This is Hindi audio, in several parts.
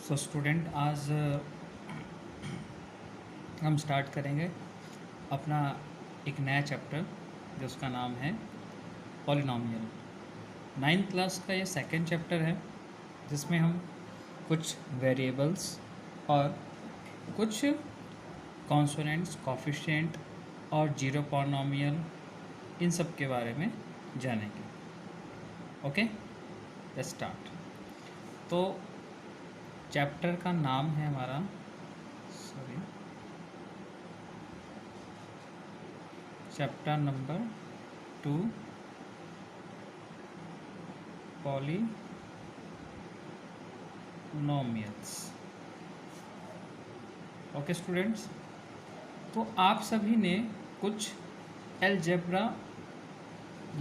सो स्टूडेंट आज हम स्टार्ट करेंगे अपना एक नया चैप्टर जिसका नाम है पॉलिनॉमियल। नाइन्थ क्लास का ये सेकंड चैप्टर है जिसमें हम कुछ वेरिएबल्स और कुछ कॉन्सोनेंट्स, कोफिशिएंट और जीरो पॉलिनॉमियल इन सब के बारे में जानेंगे। Okay, let's start. तो चैप्टर का नाम है हमारा chapter number 2 polynomials. Okay students, तो आप सभी ने कुछ अलजेब्रा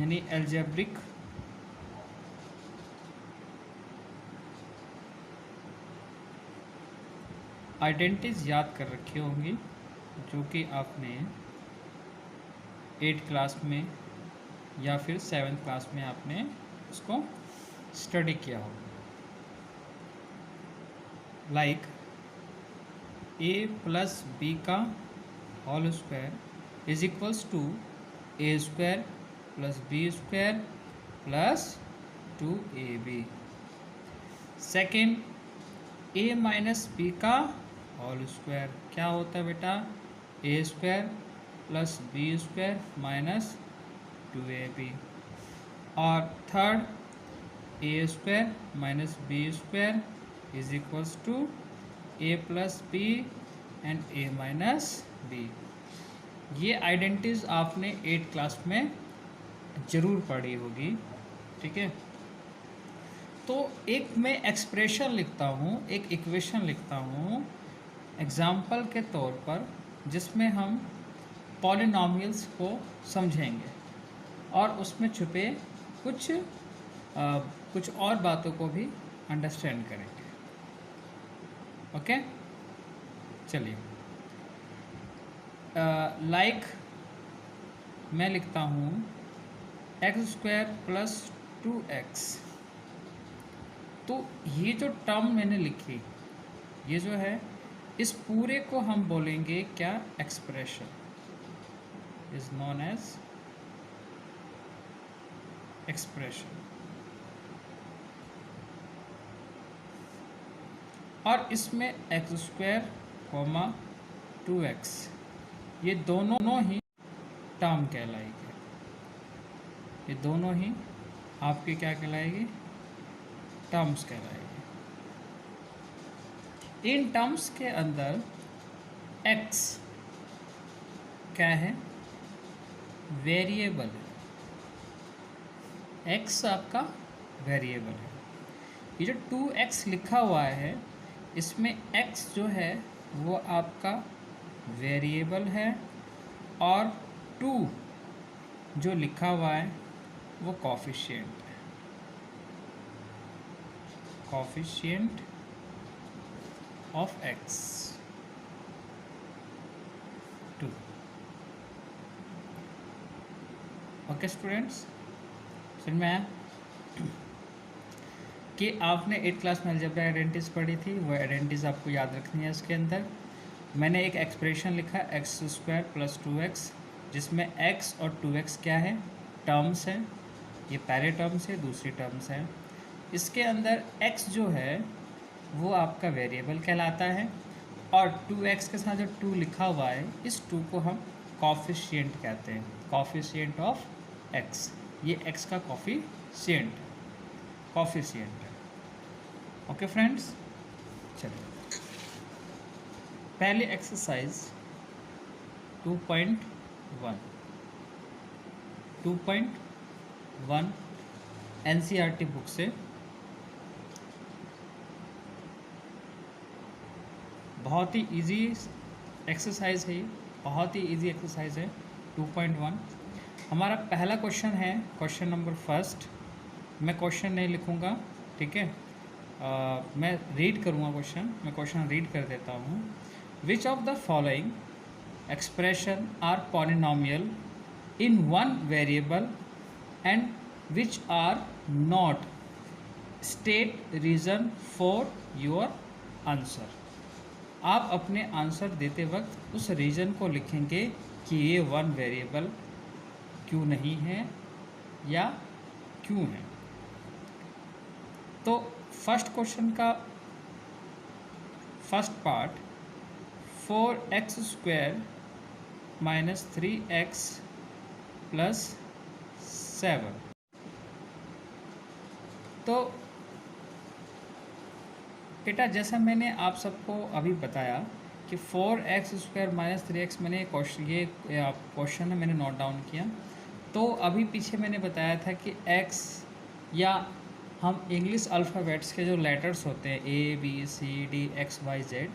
यानी अलजेब्रिक आइडेंटिटीज याद कर रखी होंगी जो कि आपने 8th क्लास में या फिर 7th क्लास में आपने उसको स्टडी किया होगा। लाइक a प्लस बी का whole square is equals to a square plus b square plus 2ab। Second, a minus b का होल स्क्वायर क्या होता है बेटा? A square plus b square minus 2ab। और third, a square minus b square is equals to a plus b and a minus b. ये आइडेंटिटीज आपने 8th क्लास में ज़रूर पढ़ी होगी, ठीक है। तो एक मैं एक्सप्रेशन लिखता हूँ, एक इक्वेशन लिखता हूँ एग्जाम्पल के तौर पर, जिसमें हम पॉलिनॉमियल्स को समझेंगे और उसमें छुपे कुछ और बातों को भी अंडरस्टैंड करेंगे। ओके, चलिए। लाइक मैं लिखता हूँ एक्स स्क्वायर प्लस 2x। तो ये जो टर्म मैंने लिखी, ये जो है, इस पूरे को हम बोलेंगे क्या? Expression is known as expression. और इसमें एक्स स्क्वायर कोमा 2x ये दोनों ही टर्म कहलाएगी। ये दोनों ही आपकी क्या कहलाएगी? टर्म्स कहलाएगी। इन टर्म्स के अंदर x क्या है? वेरिएबल है। x आपका वेरिएबल है। ये जो 2x लिखा हुआ है, इसमें x जो है वो आपका वेरिएबल है और 2 जो लिखा हुआ है वो कोफिशिएंट है। Coefficient of x 2। Okay students, समझ में आया कि आपने 8th क्लास में अलजेब्रा आइडेंटिटीज पढ़ी थी? वो आइडेंटिटीज आपको याद रखनी है। इसके अंदर मैंने एक एक्सप्रेशन लिखा एक्स स्क्वायर प्लस 2x, जिसमें x और 2x क्या है? टर्म्स हैं। ये पहले टर्म्स है, दूसरी टर्म्स है। इसके अंदर x जो है वो आपका वेरिएबल कहलाता है और 2x के साथ जो 2 लिखा हुआ है, इस 2 को हम कोफिशिएंट कहते हैं। कोफिशिएंट ऑफ x, ये x का कोफिशिएंट है। ओके फ्रेंड्स, चलिए पहले एक्सरसाइज 2.1 एनसीईआरटी बुक से बहुत ही इजी एक्सरसाइज है। ये बहुत ही इजी एक्सरसाइज है। 2.1 हमारा पहला क्वेश्चन है, क्वेश्चन नंबर फर्स्ट। मैं क्वेश्चन नहीं लिखूँगा, ठीक है। मैं रीड करूँगा क्वेश्चन। मैं क्वेश्चन रीड कर देता हूँ। Which of the following expression are polynomial in one variable and which are not? State reason for your answer. आप अपने आंसर देते वक्त उस रीज़न को लिखेंगे कि ये वन वेरिएबल क्यों नहीं है या क्यों है। तो फर्स्ट क्वेश्चन का first part 4x² minus 3x plus 7। तो बेटा जैसा मैंने आप सबको अभी बताया कि 4x² माइनस 3x, मैंने ये क्वेश्चन है मैंने नोट डाउन किया। तो अभी पीछे मैंने बताया था कि x या हम इंग्लिश अल्फ़ाबेट्स के जो लेटर्स होते हैं ABCD XYZ,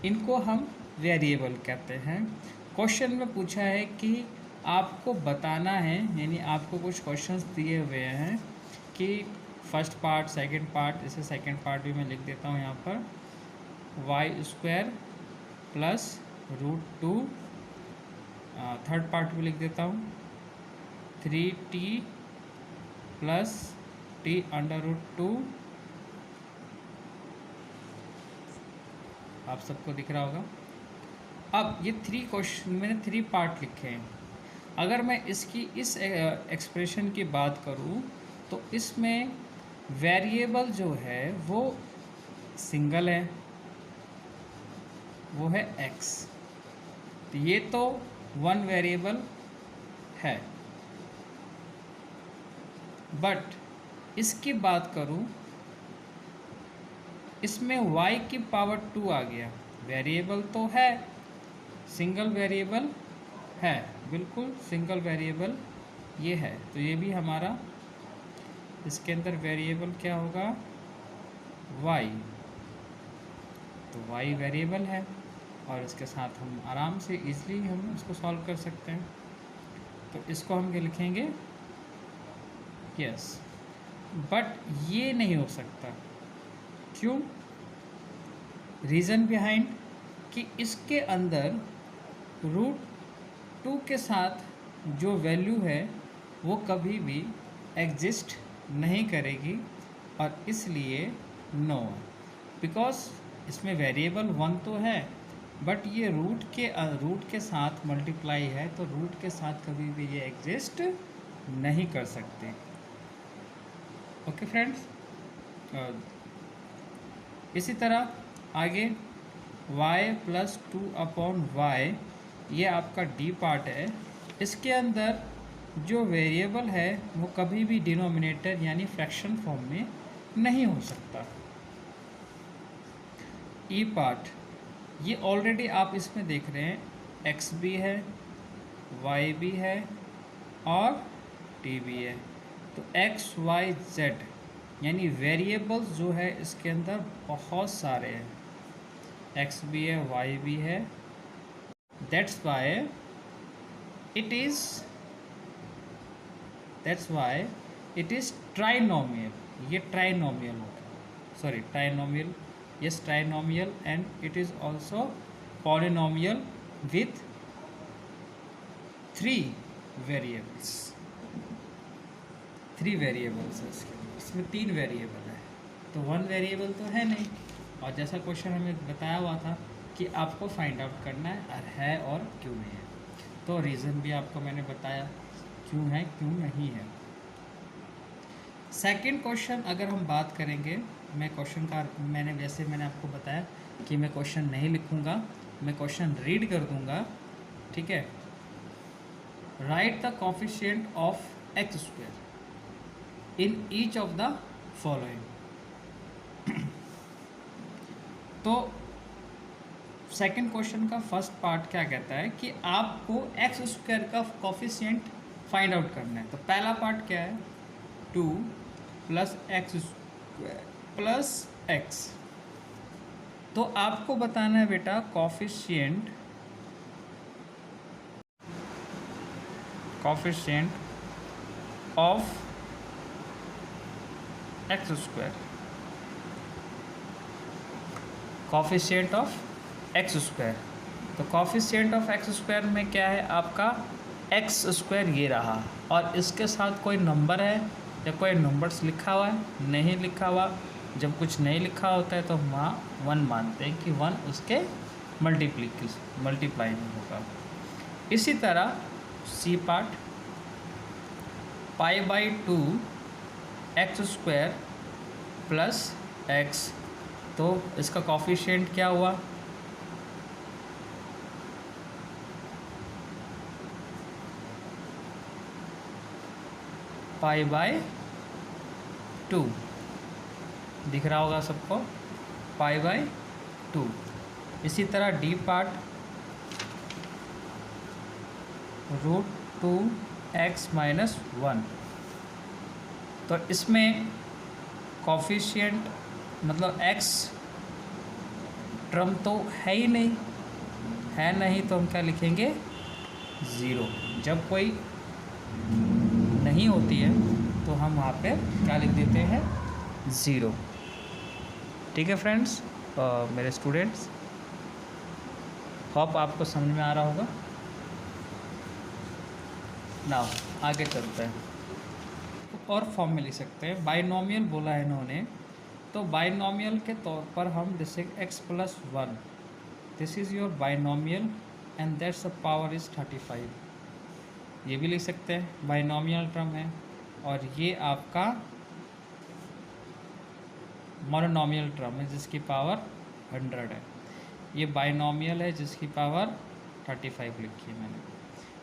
इनको हम वेरिएबल कहते हैं। क्वेश्चन में पूछा है कि आपको बताना है, यानी आपको कुछ क्वेश्चंस दिए हुए हैं कि फर्स्ट पार्ट सेकंड पार्ट, इसे सेकंड पार्ट भी मैं लिख देता हूँ यहाँ पर, y² प्लस √2, थर्ड पार्ट भी लिख देता हूँ 3t प्लस t√2। आप सबको दिख रहा होगा। अब ये 3 क्वेश्चन मैंने 3 पार्ट लिखे हैं। अगर मैं इसकी इस एक्सप्रेशन की बात करूँ तो इसमें वेरिएबल जो है वो सिंगल है, वो है x। तो ये तो वन वेरिएबल है। बट इसकी बात करूं, इसमें y की पावर 2 आ गया। वेरिएबल तो है, सिंगल वेरिएबल है, बिल्कुल सिंगल वेरिएबल ये है। तो ये भी हमारा, इसके अंदर वेरिएबल क्या होगा, y। तो y वेरिएबल है और इसके साथ हम आराम से इजीली हम इसको सॉल्व कर सकते हैं। तो इसको हम क्या लिखेंगे, यस। बट ये नहीं हो सकता, क्यों? रीज़न बिहाइंड कि इसके अंदर √2 के साथ जो वैल्यू है वो कभी भी एग्जिस्ट नहीं करेगी, और इसलिए नो। बिकॉज इसमें वेरिएबल 1 तो है, बट ये रूट के साथ मल्टीप्लाई है, तो रूट के साथ कभी भी ये एग्जिस्ट नहीं कर सकते। ओके फ्रेंड्स, इसी तरह आगे y प्लस 2/y, ये आपका डी पार्ट है। इसके अंदर जो वेरिएबल है वो कभी भी डिनोमिनेटर यानी फ्रैक्शन फॉर्म में नहीं हो सकता। ई पार्ट, ये ऑलरेडी आप इसमें देख रहे हैं, x भी है, y भी है और t भी है। तो x y z यानी वेरिएबल्स जो है इसके अंदर बहुत सारे हैं, x भी है, y भी है। That's why it is trinomial. ये ट्राइनोमियल होगा, sorry trinomial, yes trinomial, and it is also polynomial with 3 variables. 3 variables है इसमें 3 वेरिएबल है, तो 1 वेरिएबल तो है नहीं। और जैसा क्वेश्चन हमें बताया हुआ था कि आपको फाइंड आउट करना है और क्यों नहीं है, तो रीज़न भी आपको मैंने बताया क्यों है क्यों नहीं है। सेकंड क्वेश्चन अगर हम बात करेंगे, मैं क्वेश्चन का मैंने आपको बताया कि मैं क्वेश्चन नहीं लिखूंगा, मैं क्वेश्चन रीड कर दूंगा, ठीक है। Right the coefficient of x² in each of the following. तो सेकंड क्वेश्चन का फर्स्ट पार्ट क्या कहता है कि आपको x² का कोफिशिएंट फाइंड आउट करना है। तो पहला पार्ट क्या है, 2 प्लस x² प्लस x। तो आपको बताना है बेटा coefficient of x², coefficient of x²। तो कोफिशिएंट ऑफ x² में क्या है आपका x², ये रहा, और इसके साथ कोई नंबर है या कोई नंबर्स लिखा हुआ है, नहीं लिखा हुआ। जब कुछ नहीं लिखा होता है तो हम वहाँ 1 मानते हैं कि 1 उसके मल्टीप्लाई में होगा। इसी तरह c part π/2 x square plus x, तो इसका कॉफिशिएंट क्या हुआ? π/2 दिख रहा होगा सबको, π/2। इसी तरह डी पार्ट √2x-1, तो इसमें कॉफिशिएंट मतलब x टर्म तो है ही नहीं, तो हम क्या लिखेंगे? 0। जब कोई नहीं होती है तो हम वहाँ पे क्या लिख देते हैं? 0। ठीक है फ्रेंड्स, मेरे स्टूडेंट्स, होप आपको समझ में आ रहा होगा। नाउ आगे चलते हैं, और फॉर्म में लिख सकते हैं। बाइनोमियल बोला है इन्होंने, तो बाइनोमियल के तौर पर हम जैसे x+1, this is your binomial and that's the power is 35, ये भी लिख सकते हैं, बाइनोमियल टर्म है। और ये आपका मोनोनोमियल टर्म है जिसकी पावर 100 है। ये बाइनोमियल है जिसकी पावर 35 लिखी है मैंने।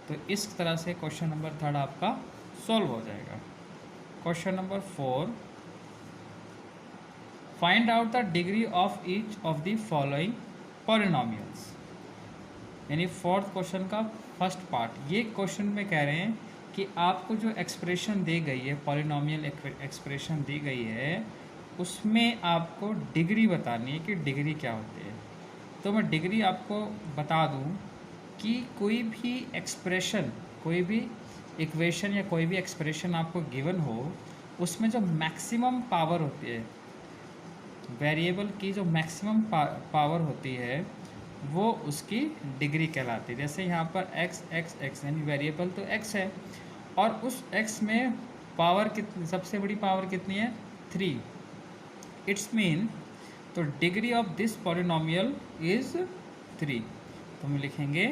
तो इस तरह से क्वेश्चन नंबर 3 आपका सॉल्व हो जाएगा। Question number 4, find out the degree of each of the following polynomials, यानी फोर्थ क्वेश्चन का फर्स्ट पार्ट। ये क्वेश्चन में कह रहे हैं कि आपको जो एक्सप्रेशन दी गई है, पॉलिनोमियल एक्सप्रेशन दी गई है, उसमें आपको डिग्री बतानी है कि डिग्री क्या होती है। तो मैं डिग्री आपको बता दूं कि कोई भी एक्सप्रेशन, कोई भी इक्वेशन या कोई भी एक्सप्रेशन आपको गिवन हो, उसमें जो मैक्सिमम पावर होती है, वेरिएबल की जो मैक्सिमम पावर होती है, वो उसकी डिग्री कहलाती है। जैसे यहाँ पर x यानी वेरिएबल तो x है, और उस x में पावर कितनी, सबसे बड़ी पावर कितनी है? 3। इट्स मीन, तो degree of this polynomial is 3। तो हम लिखेंगे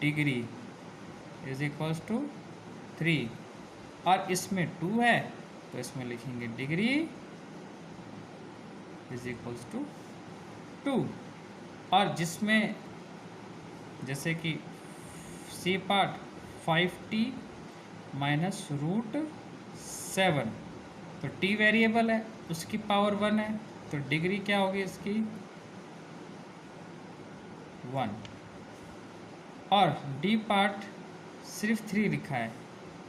डिग्री इज इक्वल्स टू 3, और इसमें 2 है तो इसमें लिखेंगे डिग्री इज इक्वल्स टू 2। और जिसमें जैसे कि सी पार्ट 5t माइनस √7, तो t वेरिएबल है, उसकी पावर 1 है, तो डिग्री क्या होगी इसकी? 1। और डी पार्ट सिर्फ 3 लिखा है,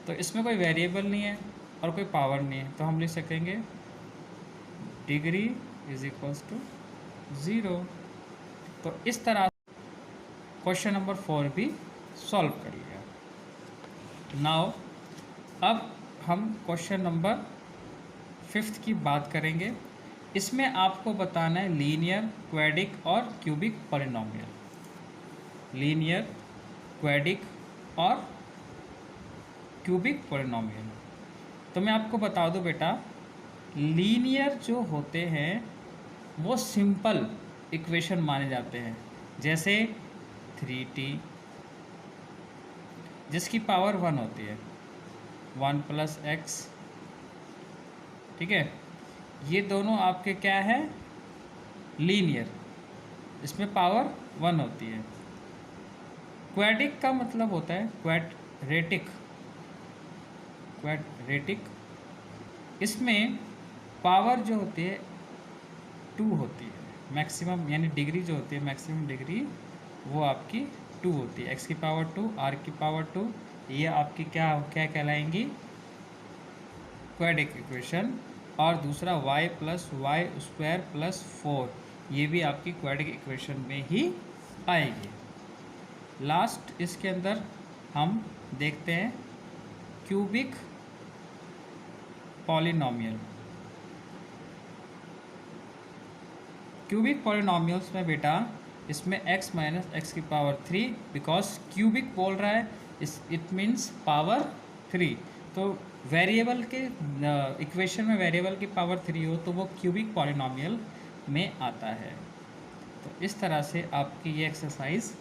तो इसमें कोई वेरिएबल नहीं है और कोई पावर नहीं है, तो हम लिख सकेंगे डिग्री इज इक्वल्स टू 0। तो इस तरह क्वेश्चन नंबर 4 भी सॉल्व कर लिया। नाउ अब हम क्वेश्चन नंबर 5 की बात करेंगे। इसमें आपको बताना है लीनियर, क्वैडिक और क्यूबिक पॉलिनोमियल। लीनियर, क्वैडिक और क्यूबिक पॉलिनोमियल। तो मैं आपको बता दूं बेटा, लीनियर जो होते हैं वो सिंपल इक्वेशन माने जाते हैं, जैसे 3t जिसकी पावर 1 होती है, 1 + x, ठीक है। ये दोनों आपके क्या है? लीनियर, इसमें पावर 1 होती है। क्वैडिक का मतलब होता है क्वैड्रेटिक, इसमें पावर जो होती है 2 होती है, मैक्सिमम यानी डिग्री जो होती है, मैक्सिमम डिग्री वो आपकी 2 होती है। x की पावर 2, r की पावर 2, ये आपकी क्या कहलाएंगी? क्वैडिक इक्वेशन। और दूसरा y + y² + 4, ये भी आपकी क्वैडिक इक्वेशन में ही आएगी। लास्ट इसके अंदर हम देखते हैं क्यूबिक पॉलिनोमियल। क्यूबिक पॉलिनोमियल्स में बेटा, इसमें x - x की पावर 3, बिकॉज क्यूबिक बोल रहा है, इट मीन्स पावर 3, तो वेरिएबल के इक्वेशन में वेरिएबल की पावर 3 हो तो वो क्यूबिक पॉलिनोमियल में आता है। तो इस तरह से आपकी ये एक्सरसाइज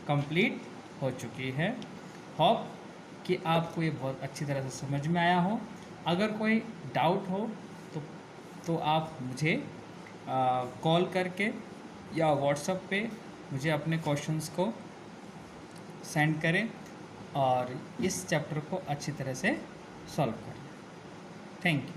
कंप्लीट हो चुकी है। होप कि आपको ये बहुत अच्छी तरह से समझ में आया हो। अगर कोई डाउट हो तो आप मुझे कॉल करके या व्हाट्सएप पे मुझे अपने क्वेश्चंस को सेंड करें और इस चैप्टर को अच्छी तरह से सॉल्व करें। Thank you.